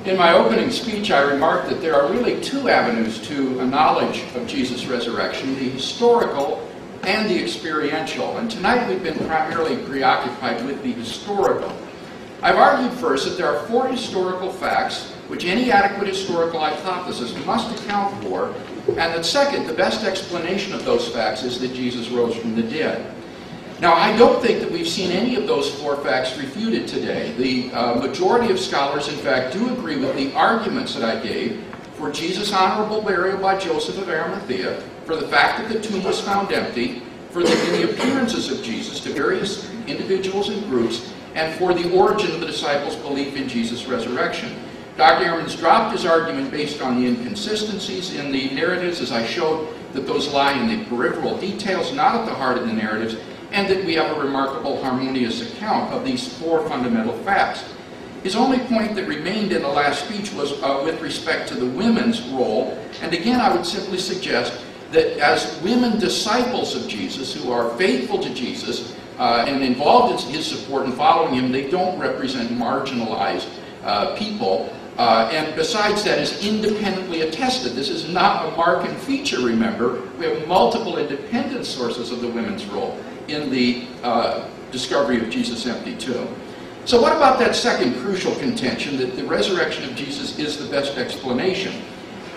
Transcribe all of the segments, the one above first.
In my opening speech, I remarked that there are really two avenues to a knowledge of Jesus' resurrection, the historical and the experiential. And tonight we've been primarily preoccupied with the historical. I've argued first that there are 4 historical facts which any adequate historical hypothesis must account for, and that second, the best explanation of those facts is that Jesus rose from the dead. Now, I don't think that we've seen any of those 4 facts refuted today. The majority of scholars, in fact, do agree with the arguments that I gave for Jesus' honorable burial by Joseph of Arimathea, for the fact that the tomb was found empty, for the appearances of Jesus to various individuals and groups, and for the origin of the disciples' belief in Jesus' resurrection. Dr. Ehrman's dropped his argument based on the inconsistencies in the narratives, as I showed that those lie in the peripheral details, not at the heart of the narratives, and that we have a remarkable harmonious account of these 4 fundamental facts. His only point that remained in the last speech was with respect to the women's role, and again I would simply suggest that as women disciples of Jesus who are faithful to Jesus and involved in his support and following him, they don't represent marginalized people. And besides that, is independently attested. This is not a mark and feature, remember. We have multiple independent sources of the women's role in the discovery of Jesus' empty tomb. So what about that second crucial contention that the resurrection of Jesus is the best explanation?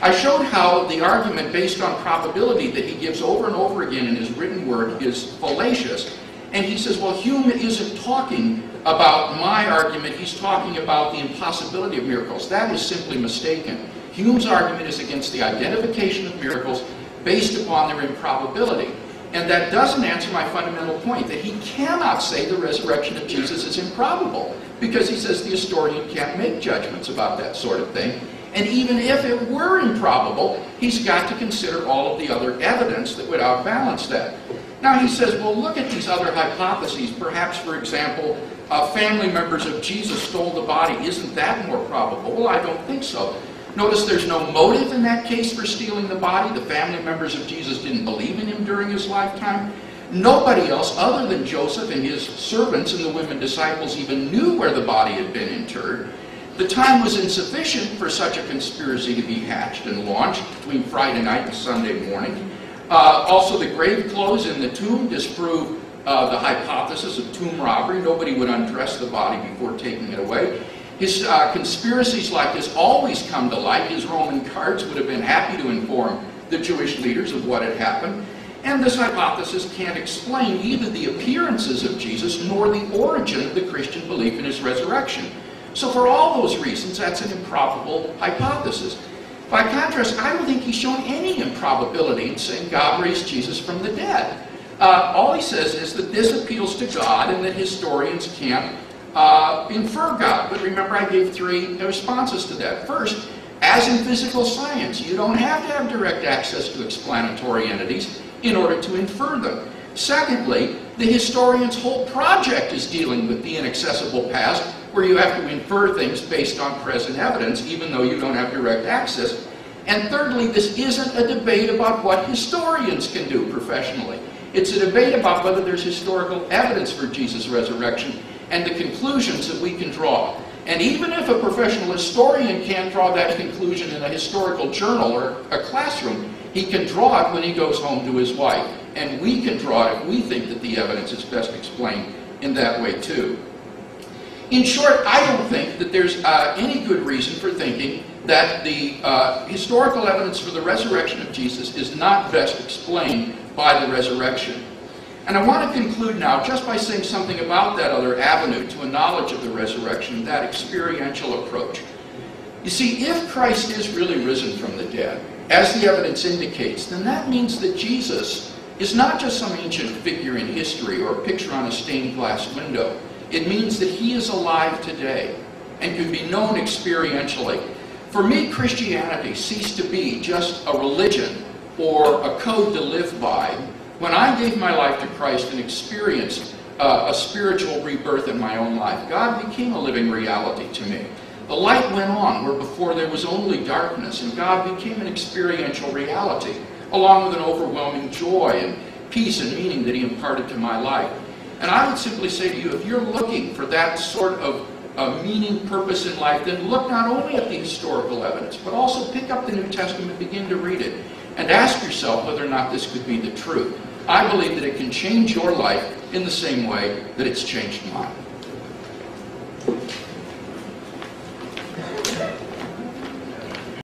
I showed how the argument based on probability that he gives over and over again in his written word is fallacious. And he says, well, Hume isn't talking about my argument, he's talking about the impossibility of miracles. That is simply mistaken. Hume's argument is against the identification of miracles based upon their improbability. And that doesn't answer my fundamental point, that he cannot say the resurrection of Jesus is improbable, because he says the historian can't make judgments about that sort of thing. And even if it were improbable, he's got to consider all of the other evidence that would outbalance that. Now he says, well, look at these other hypotheses. Perhaps, for example, family members of Jesus stole the body. Isn't that more probable? Well, I don't think so. Notice there's no motive in that case for stealing the body. The family members of Jesus didn't believe in him during his lifetime. Nobody else other than Joseph and his servants and the women disciples even knew where the body had been interred. The time was insufficient for such a conspiracy to be hatched and launched between Friday night and Sunday morning. Also, the grave clothes in the tomb disprove the hypothesis of tomb robbery. Nobody would undress the body before taking it away. His conspiracies like this always come to light. His Roman guards would have been happy to inform the Jewish leaders of what had happened. And this hypothesis can't explain either the appearances of Jesus nor the origin of the Christian belief in his resurrection. So for all those reasons, that's an improbable hypothesis. By contrast, I don't think he's shown any improbability in saying God raised Jesus from the dead. All he says is that this appeals to God and that historians can't infer God. But remember, I gave 3 responses to that. First, as in physical science, you don't have to have direct access to explanatory entities in order to infer them. Secondly, the historian's whole project is dealing with the inaccessible past, where you have to infer things based on present evidence, even though you don't have direct access. And thirdly, this isn't a debate about what historians can do professionally. It's a debate about whether there's historical evidence for Jesus' resurrection and the conclusions that we can draw. And even if a professional historian can't draw that conclusion in a historical journal or a classroom, he can draw it when he goes home to his wife. And we can draw it if we think that the evidence is best explained in that way too. In short, I don't think that there's any good reason for thinking that the historical evidence for the resurrection of Jesus is not best explained by the resurrection. And I want to conclude now just by saying something about that other avenue to a knowledge of the resurrection, that experiential approach. You see, if Christ is really risen from the dead, as the evidence indicates, then that means that Jesus is not just some ancient figure in history or a picture on a stained glass window. It means that he is alive today and can be known experientially. For me, Christianity ceased to be just a religion or a code to live by when I gave my life to Christ and experienced a spiritual rebirth in my own life. God became a living reality to me. The light went on where before there was only darkness, and God became an experiential reality, along with an overwhelming joy and peace and meaning that he imparted to my life. And I would simply say to you, if you're looking for that sort of meaning, purpose in life, then look not only at the historical evidence, but also pick up the New Testament, begin to read it, and ask yourself whether or not this could be the truth. I believe that it can change your life in the same way that it's changed mine.